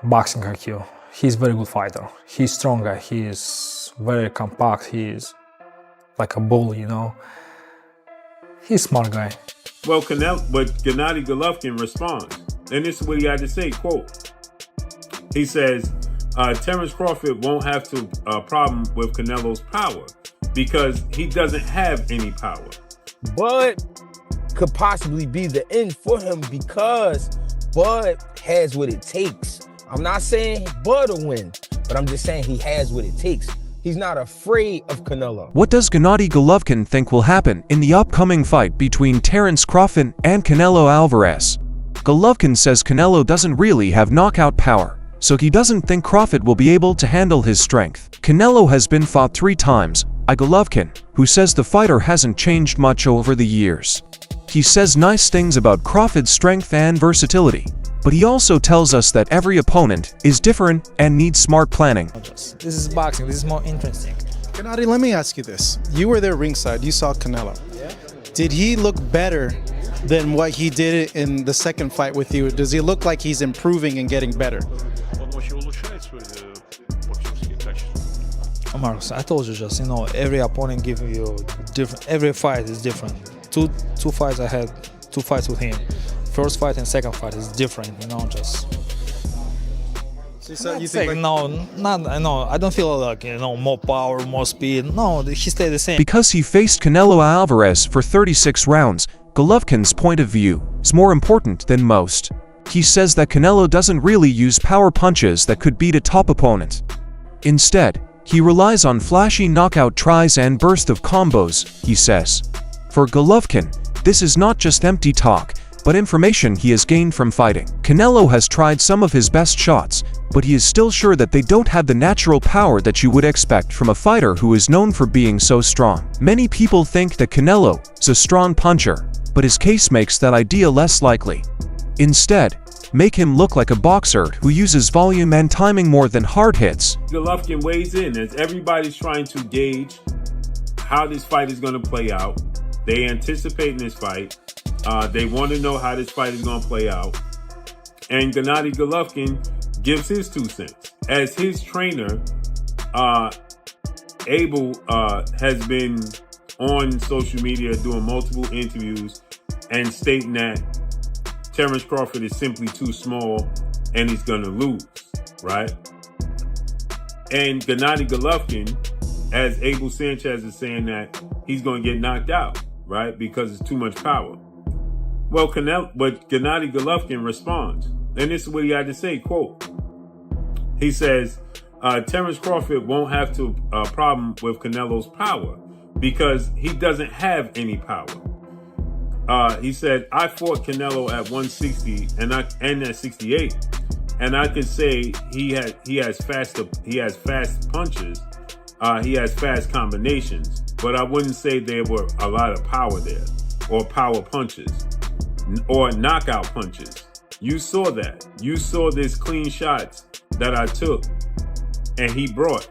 Boxing IQ. He's a very good fighter. He's strong guy. He is very compact. He is like a bull, you know. He's a smart guy. Well, Gennady Golovkin responds, and this is what he had to say, quote, he says, Terence Crawford won't have a problem with Canelo's power because he doesn't have any power. Bud could possibly be the end for him because Bud has what it takes. I'm not saying Bud will win, but I'm just saying he has what it takes. He's not afraid of Canelo. What does Gennady Golovkin think will happen in the upcoming fight between Terence Crawford and Canelo Alvarez? Golovkin says Canelo doesn't really have knockout power, so he doesn't think Crawford will be able to handle his strength. Canelo has been fought 3 times by Golovkin, who says the fighter hasn't changed much over the years. He says nice things about Crawford's strength and versatility, but he also tells us that every opponent is different and needs smart planning. This is boxing. This is more interesting. Gennady, let me ask you this. You were there ringside. You saw Canelo. Yeah. Did he look better than what he did in the second fight with you? Does he look like he's improving and getting better? Marcos, I told you just, you know, every opponent gives you different. Every fight is different. Two fights I had, 2 fights with him. First fight and second fight is different, you know, just. So you think I don't feel like, you know, more power, more speed. No, he stayed the same. Because he faced Canelo Alvarez for 36 rounds, Golovkin's point of view is more important than most. He says that Canelo doesn't really use power punches that could beat a top opponent. Instead, he relies on flashy knockout tries and burst of combos, he says. For Golovkin, this is not just empty talk, but information he has gained from fighting. Canelo has tried some of his best shots, but he is still sure that they don't have the natural power that you would expect from a fighter who is known for being so strong. Many people think that Canelo is a strong puncher, but his case makes that idea less likely. Instead, make him look like a boxer who uses volume and timing more than hard hits. Golovkin weighs in as everybody's trying to gauge how this fight is going to play out. They anticipate this fight. They want to know how this fight is going to play out. And Gennady Golovkin gives his 2 cents. As his trainer, Abel has been on social media doing multiple interviews and stating that Terence Crawford is simply too small and he's going to lose, right? And Gennady Golovkin, as Abel Sanchez is saying that he's going to get knocked out, right? Because it's too much power. Well, Gennady Golovkin responds, and this is what he had to say, quote, he says, Terence Crawford won't have a problem with Canelo's power because he doesn't have any power. He said, I fought Canelo at 160 and at 68, and I could say he has fast punches, he has fast combinations, but I wouldn't say there were a lot of power there, or power punches, or knockout punches. You saw that. You saw this clean shots that I took and he brought,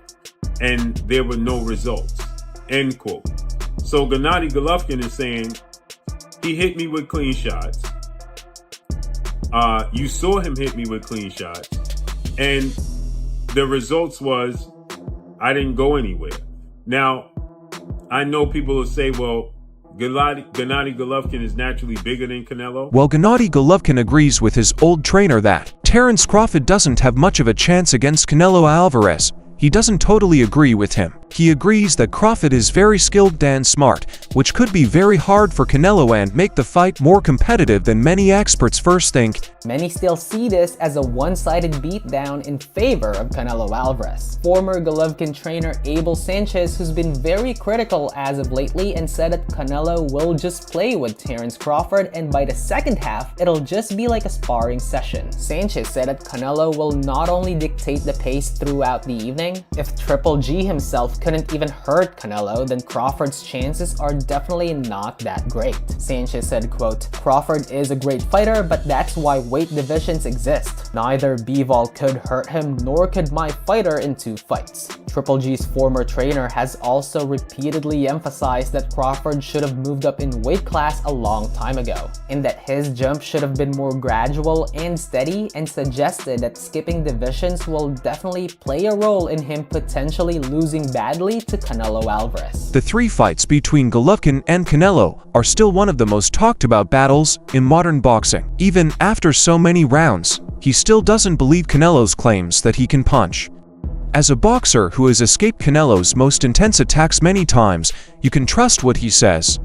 and there were no results. End quote. So Gennady Golovkin is saying he hit me with clean shots. You saw him hit me with clean shots, and the results was I didn't go anywhere. Now, I know people will say, well, Gennady Golovkin is naturally bigger than Canelo. Well, Gennady Golovkin agrees with his old trainer that Terence Crawford doesn't have much of a chance against Canelo Alvarez. He doesn't totally agree with him. He agrees that Crawford is very skilled and smart, which could be very hard for Canelo and make the fight more competitive than many experts first think. Many still see this as a one-sided beatdown in favor of Canelo Alvarez. Former Golovkin trainer Abel Sanchez, who's been very critical as of lately and said that Canelo will just play with Terence Crawford and by the second half, it'll just be like a sparring session. Sanchez said that Canelo will not only dictate the pace throughout the evening. If Triple G himself couldn't even hurt Canelo, then Crawford's chances are definitely not that great. Sanchez said, quote, Crawford is a great fighter, but that's why weight divisions exist. Neither Bivol could hurt him, nor could my fighter in 2 fights. Triple G's former trainer has also repeatedly emphasized that Crawford should have moved up in weight class a long time ago, and that his jump should have been more gradual and steady, and suggested that skipping divisions will definitely play a role in him potentially losing badly to Canelo Alvarez. The 3 fights between Golovkin and Canelo are still one of the most talked about battles in modern boxing. Even after so many rounds, he still doesn't believe Canelo's claims that he can punch. As a boxer who has escaped Canelo's most intense attacks many times, you can trust what he says.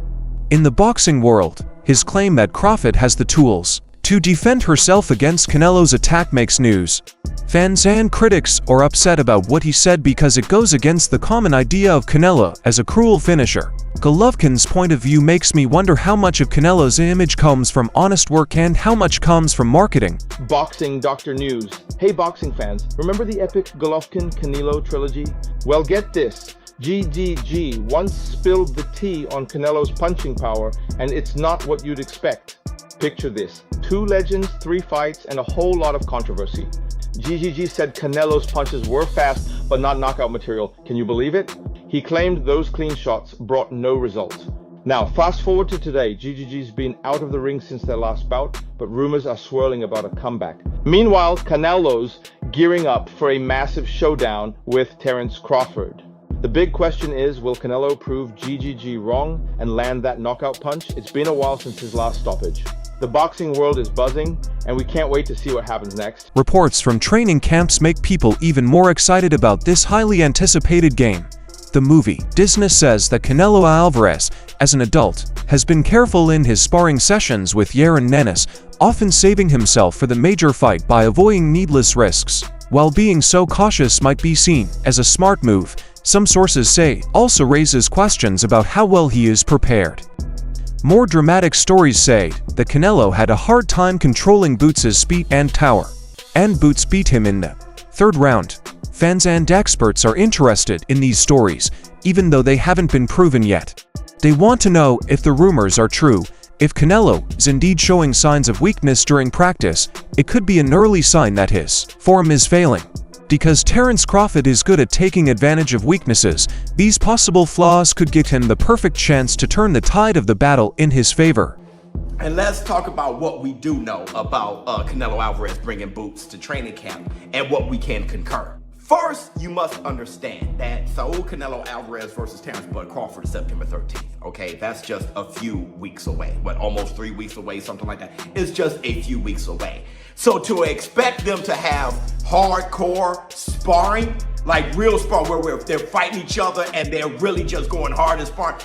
In the boxing world, his claim that Crawford has the tools to defend herself against Canelo's attack makes news. Fans and critics are upset about what he said because it goes against the common idea of Canelo as a cruel finisher. Golovkin's point of view makes me wonder how much of Canelo's image comes from honest work and how much comes from marketing. Boxing Dr. News. Hey boxing fans, remember the epic Golovkin-Canelo trilogy? Well, get this. GGG once spilled the tea on Canelo's punching power, and it's not what you'd expect. Picture this. 2 legends, 3 fights, and a whole lot of controversy. GGG said Canelo's punches were fast, but not knockout material. Can you believe it? He claimed those clean shots brought no results. Now, fast forward to today. GGG's been out of the ring since their last bout, but rumors are swirling about a comeback. Meanwhile, Canelo's gearing up for a massive showdown with Terence Crawford. The big question is, will Canelo prove GGG wrong and land that knockout punch? It's been a while since his last stoppage. The boxing world is buzzing, and we can't wait to see what happens next. Reports from training camps make people even more excited about this highly anticipated game. The movie Disney says that Canelo Alvarez, as an adult, has been careful in his sparring sessions with Yaron Nennis, often saving himself for the major fight by avoiding needless risks. While being so cautious might be seen as a smart move, some sources say also raises questions about how well he is prepared. More dramatic stories say that Canelo had a hard time controlling Boots' speed and power, and Boots beat him in the 3rd round. Fans and experts are interested in these stories, even though they haven't been proven yet. They want to know if the rumors are true. If Canelo is indeed showing signs of weakness during practice, it could be an early sign that his form is failing. Because Terence Crawford is good at taking advantage of weaknesses, these possible flaws could give him the perfect chance to turn the tide of the battle in his favor. And let's talk about what we do know about Canelo Alvarez bringing Boots to training camp and what we can concur. First, you must understand that Saul Canelo Alvarez versus Terence Bud Crawford is September 13th, okay? That's just a few weeks away. What, almost 3 weeks away, something like that. It's just a few weeks away. So to expect them to have hardcore sparring, like real sparring, where they're fighting each other and they're really just going hard and sparring,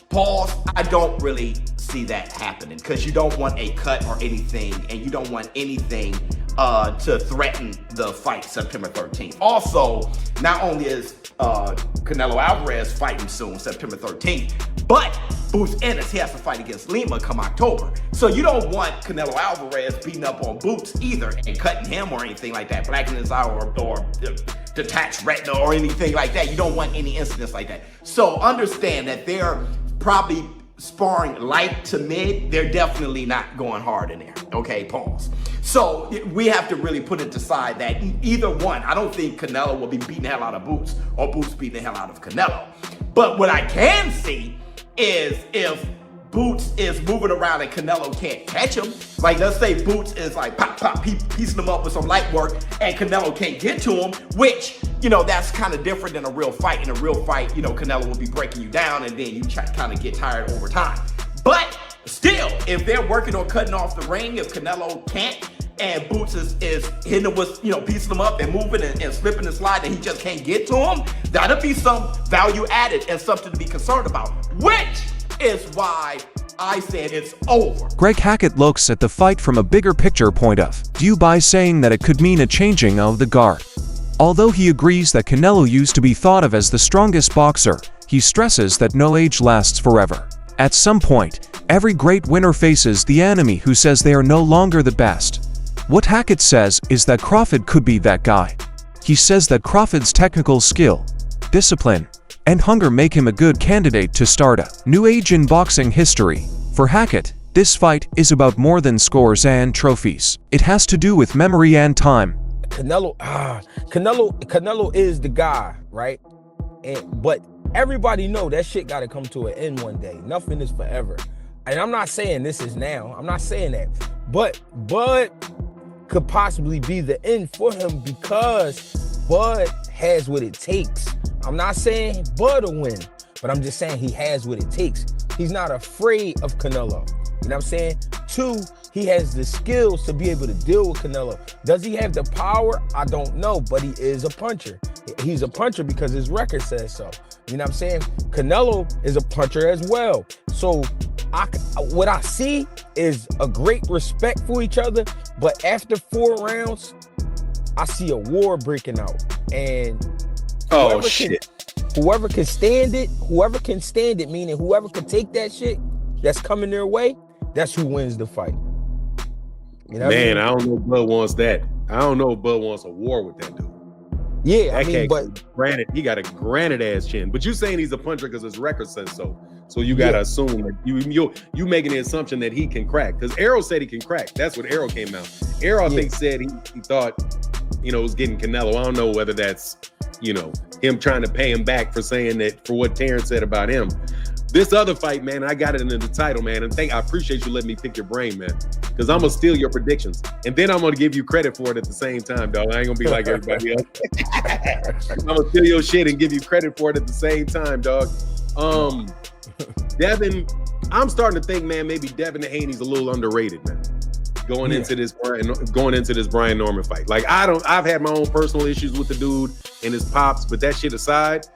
pause, I don't really see that happening because you don't want a cut or anything, and you don't want anything to threaten the fight September 13th. Also, not only is Canelo Alvarez fighting soon, September 13th, but Boots Ennis, he has to fight against Lima come October. So you don't want Canelo Alvarez beating up on Boots either and cutting him or anything like that, blackening his eye or detached retina or anything like that. You don't want any incidents like that. So understand that they're probably sparring light to mid. They're definitely not going hard in there. Okay, pause. So we have to really put it to side that either one, I don't think Canelo will be beating the hell out of Boots or Boots beating the hell out of Canelo. But what I can see is if Boots is moving around and Canelo can't catch him, like let's say Boots is like pop, piecing him up with some light work and Canelo can't get to him, which, you know, that's kind of different than a real fight. In a real fight, you know, Canelo will be breaking you down and then you kind of get tired over time. But still, if they're working on cutting off the ring, if Canelo can't, and Boots is hitting him with, you know, piecing him up and moving and slipping and sliding, and he just can't get to him, that'll be some value added and something to be concerned about, which is why I said it's over. Greg Hackett looks at the fight from a bigger picture point of view by saying that it could mean a changing of the guard. Although he agrees that Canelo used to be thought of as the strongest boxer, he stresses that no age lasts forever. At some point, every great winner faces the enemy who says they are no longer the best. What Hackett says is that Crawford could be that guy. He says that Crawford's technical skill, discipline, and hunger make him a good candidate to start a new age in boxing history. For Hackett, This fight is about more than scores and trophies. It has to do with memory and time. Canelo is the guy, right? But everybody know that shit got to come to an end one day. Nothing is forever. And I'm not saying this is now. I'm not saying that. But Bud could possibly be the end for him because Bud has what it takes. I'm not saying Bud will win, but I'm just saying he has what it takes. He's not afraid of Canelo. You know what I'm saying? 2, he has the skills to be able to deal with Canelo. Does he have the power? I don't know, but he is a puncher. He's a puncher because his record says so. You know what I'm saying? Canelo is a puncher as well. So what I see is a great respect for each other, but after 4 rounds, I see a war breaking out. And whoever can stand it, meaning whoever can take that shit that's coming their way, that's who wins the fight. You know Man, I don't know if Bud wants that. I don't know if Bud wants a war with that dude. Yeah, that granted, he got a granite ass chin. But you saying he's a puncher because his record says so. So you gotta assume that you making the assumption that he can crack. Because Arrow said he can crack. That's what Arrow came out. Arrow, I think, said he thought, was getting Canelo. I don't know whether that's, him trying to pay him back for saying that, for what Terrence said about him. This other fight, man, I got it in the title, man. And I appreciate you letting me pick your brain, man. Because I'm going to steal your predictions. And then I'm going to give you credit for it at the same time, dog. I ain't going to be like everybody else. I'm going to steal your shit and give you credit for it at the same time, dog. Devin, I'm starting to think, man, maybe Devin Haney's a little underrated, man. Going into this Brian Norman fight. Like, I've had my own personal issues with the dude and his pops, but that shit aside,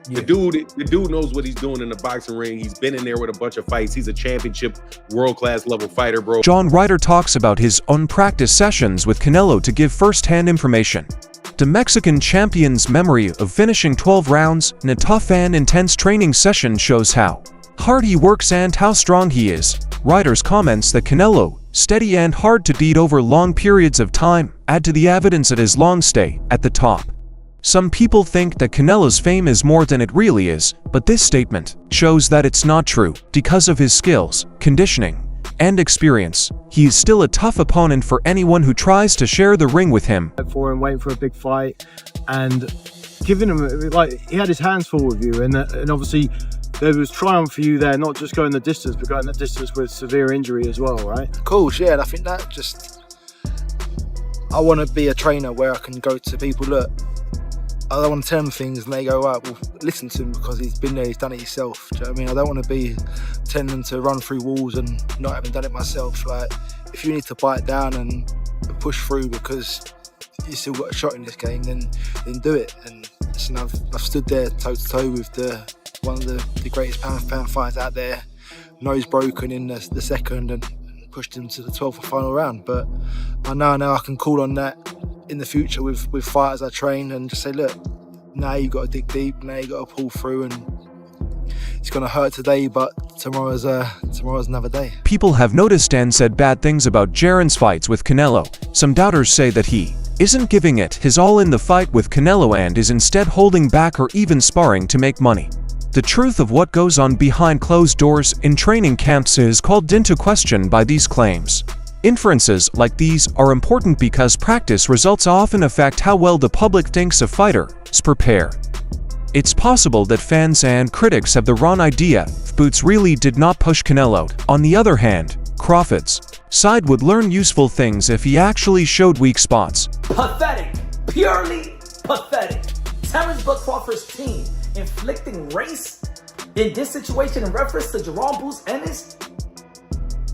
the dude knows what he's doing in the boxing ring. He's been in there with a bunch of fights. He's a championship world-class level fighter, bro. John Ryder talks about his unpracticed sessions with Canelo to give first-hand information. The Mexican champion's memory of finishing 12 rounds in a tough and intense training session shows how hard he works and how strong he is. Ryder's comments that Canelo, steady and hard to beat over long periods of time, add to the evidence of his long stay at the top. Some people think that Canelo's fame is more than it really is, but this statement shows that it's not true. Because of his skills, conditioning, and experience, he is still a tough opponent for anyone who tries to share the ring with him. For him, waiting for a big fight, and giving him, like, he had his hands full with you, and obviously there was triumph for you there, not just going the distance, but going the distance with severe injury as well, right? Of course, yeah, and I think that I want to be a trainer where I can go to people, look, I don't want to tell them things and they go, right, well, listen to him because he's been there, he's done it himself. Do you know what I mean? I don't want to be telling them to run through walls and not having done it myself. Like, if you need to bite down and push through because you still got a shot in this game, then do it. And listen, I've stood there toe to toe with one of the greatest pound for pound fighters out there, nose broken in the second and pushed him to the 12th final round. But I know now I can call on that in the future with fighters I train and just say, look, now you got to dig deep, now you got to pull through, and it's going to hurt today, but tomorrow's another day. People have noticed and said bad things about Jaron's fights with Canelo. Some doubters say that he isn't giving it his all in the fight with Canelo and is instead holding back or even sparring to make money. The truth of what goes on behind closed doors in training camps is called into question by these claims. Inferences like these are important because practice results often affect how well the public thinks a fighter is prepared. It's possible that fans and critics have the wrong idea if Boots really did not push Canelo. On the other hand, Crawford's side would learn useful things if he actually showed weak spots. Pathetic. Purely pathetic. Terrence Bud Crawford's team inflicting race in this situation in reference to Jerome Boots Ennis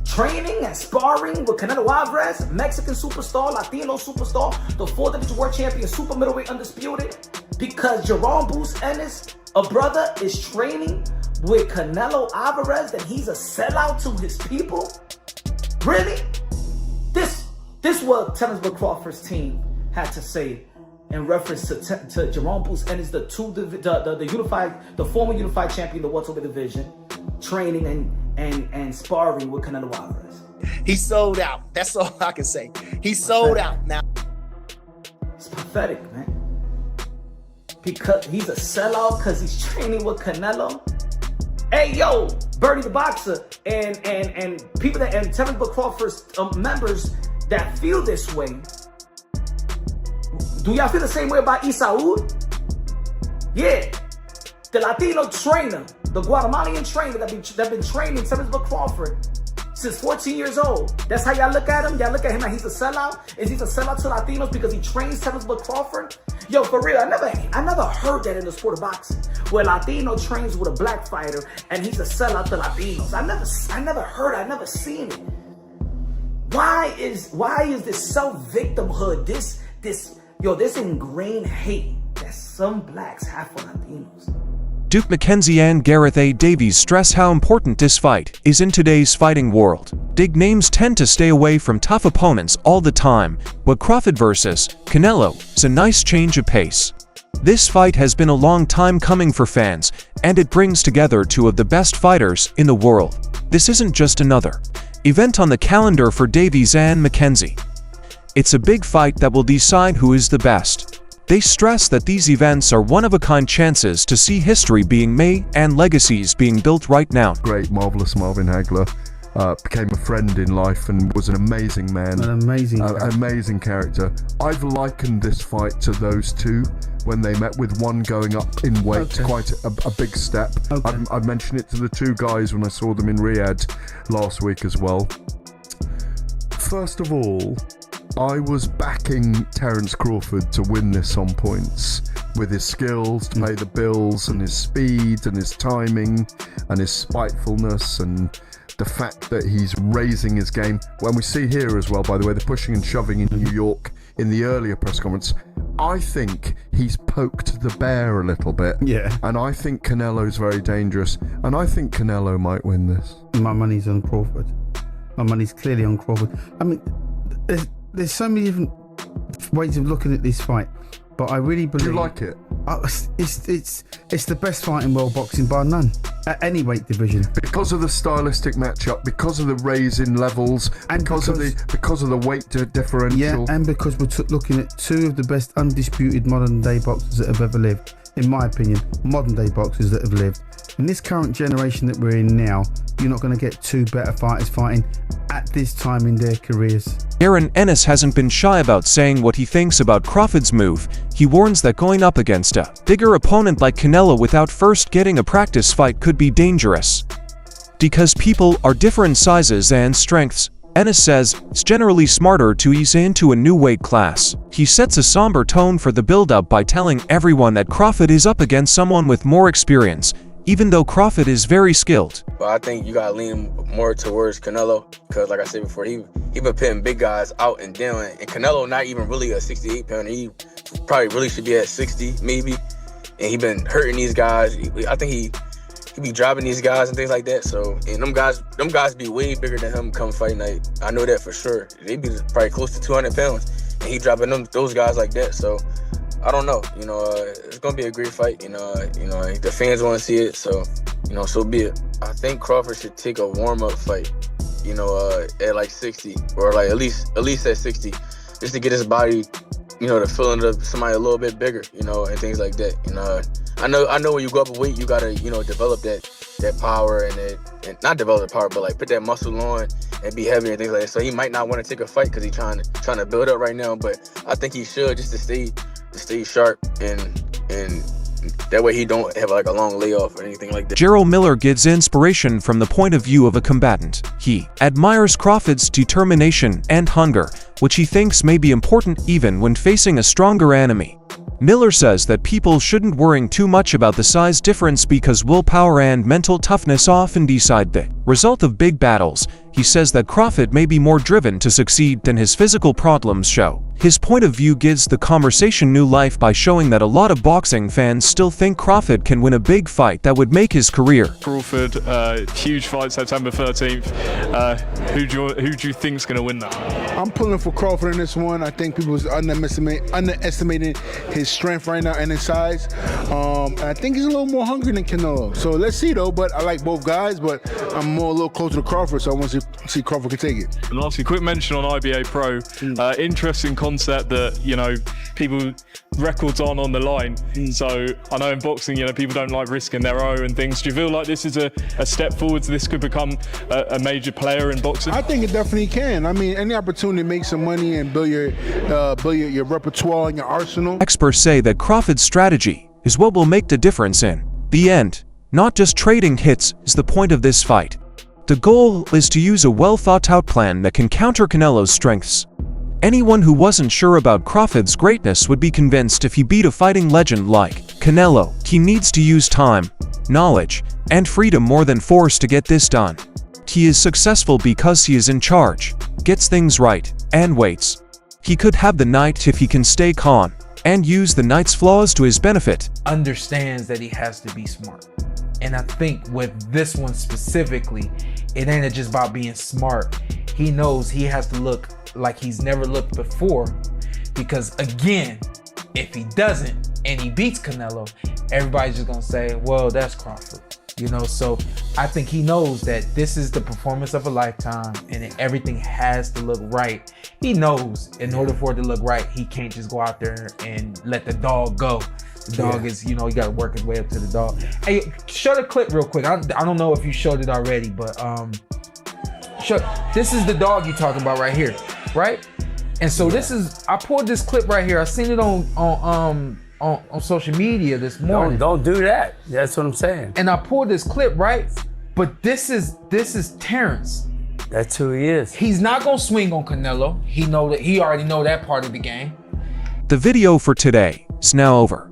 training and sparring with Canelo Alvarez, Mexican superstar, Latino superstar, the 4th world champion, super middleweight undisputed, because Jerome Boots Ennis, a brother, is training with Canelo Alvarez, that he's a sellout to his people? Really? This what Terrence Bud Crawford's team had to say in reference to Jerome Boots Ennis, the former unified champion, the welterweight division, training and sparring with Canelo Alvarez. He sold out. That's all I can say. He sold out now. It's pathetic, man. Because he's a sellout because he's training with Canelo. Hey, yo, Bernie the Boxer, and people that, and Terrence Book Crawford's members that feel this way, do y'all feel the same way about Isaud? Yeah. The Latino trainer, the Guatemalan trainer that been training Terrence Book Crawford since 14 years old. That's how y'all look at him? Y'all look at him like he's a sellout? Is he a sellout to Latinos because he trains Terrence Book Crawford? Yo, for real, I never heard that in the sport of boxing, where Latino trains with a black fighter and he's a sellout to Latinos. I never seen it. Why is this self-victimhood, this ingrained hate that some blacks have for Latinos? Duke McKenzie and Gareth A. Davies stress how important this fight is in today's fighting world. Big names tend to stay away from tough opponents all the time, but Crawford versus Canelo is a nice change of pace. This fight has been a long time coming for fans, and it brings together two of the best fighters in the world. This isn't just another event on the calendar for Davies and McKenzie. It's a big fight that will decide who is the best. They stress that these events are one-of-a-kind chances to see history being made and legacies being built right now. Great, marvelous Marvin Hagler became a friend in life and was an amazing man. An amazing character. I've likened this fight to those two when they met, with one going up in weight, quite a big step. I mentioned it to the two guys when I saw them in Riyadh last week as well. First of all, I was backing Terence Crawford to win this on points, with his skills to pay the bills, and his speed and his timing and his spitefulness, and the fact that he's raising his game. When we see here as well, by the way, the pushing and shoving in New York in the earlier press conference, I think he's poked the bear a little bit. Yeah. And I think Canelo's very dangerous, and I think Canelo might win this. My money's on Crawford. My money's clearly on Crawford. I mean, there's so many different ways of looking at this fight, but I really believe... Do you like it? It's the best fight in world boxing, bar none, at any weight division. Because of the stylistic matchup, because of the raise in levels, and because of the weight differential. Yeah, and because we're looking at two of the best undisputed modern day boxers that have ever lived. In my opinion, modern day boxers that have lived. In this current generation that we're in now, you're not going to get two better fighters fighting at this time in their careers. Aaron Ennis hasn't been shy about saying what he thinks about Crawford's move. He warns that going up against a bigger opponent like Canelo without first getting a practice fight could be dangerous. Because people are different sizes and strengths, Ennis says it's generally smarter to ease into a new weight class. He sets a somber tone for the build-up by telling everyone that Crawford is up against someone with more experience, even though Crawford is very skilled. But I think you gotta lean more towards Canelo, because like I said before, he been putting big guys out and down, and Canelo not even really a 68 pounder. He probably really should be at 60 maybe, and he been hurting these guys. I think he be dropping these guys and things like that. So, and them guys be way bigger than him come fight night. I know that for sure. They be probably close to 200 pounds, and he dropping those guys like that. So, I don't know. It's gonna be a great fight. The fans want to see it. So, so be it. I think Crawford should take a warm-up fight. At like 60, or like at least at 60, just to get his body, to fill into somebody a little bit bigger, and things like that. I know when you go up a weight, you gotta, develop that power and not develop the power, but like put that muscle on and be heavy and things like that. So he might not want to take a fight because he's trying to build up right now. But I think he should, just to stay sharp and that way he don't have like a long layoff or anything like that. Gerald Miller gives inspiration from the point of view of a combatant. He admires Crawford's determination and hunger, which he thinks may be important even when facing a stronger enemy. Miller says that people shouldn't worry too much about the size difference because willpower and mental toughness often decide the result of big battles. He says that Crawford may be more driven to succeed than his physical problems show. His point of view gives the conversation new life by showing that a lot of boxing fans still think Crawford can win a big fight that would make his career. Crawford, huge fight September 13th. Who do you think's going to win that? I'm pulling for Crawford in this one. I think people was underestimating his strength right now and his size. And I think he's a little more hungry than Canelo. So let's see though. But I like both guys, but I'm a little closer to Crawford, so I want to see Crawford can take it. And lastly, quick mention on IBA Pro. Interesting content concept that, you know, people records on the line. So I know in boxing, you know, people don't like risking their own and things. Do you feel like this is a step forward? This could become a major player in boxing? I think it definitely can. I mean, any opportunity to make some money and build your repertoire and your arsenal. Experts say that Crawford's strategy is what will make the difference in the end. Not just trading hits is the point of this fight. The goal is to use a well-thought-out plan that can counter Canelo's strengths. Anyone who wasn't sure about Crawford's greatness would be convinced if he beat a fighting legend like Canelo. He needs to use time, knowledge, and freedom more than force to get this done. He is successful because he is in charge, gets things right, and waits. He could have the night if he can stay calm and use the night's flaws to his benefit. Understands that he has to be smart. And I think with this one specifically, it ain't just about being smart. He knows he has to look like he's never looked before, because again, if he doesn't and he beats Canelo, everybody's just gonna say, well, that's Crawford, you know. So I think he knows that this is the performance of a lifetime and everything has to look right. He knows in order for it to look right, he can't just go out there and let the dog go. The dog is, you know, you gotta work his way up to the dog. Hey, show the clip real quick. I don't know if you showed it already, but this is the dog you're talking about right here, right? And so this is, I pulled this clip right here. I seen it on social media this morning. Don't do that. That's what I'm saying. And I pulled this clip, right? But this is Terrence. That's who he is. He's not gonna swing on Canelo. He already know that part of the game. The video for today is now over.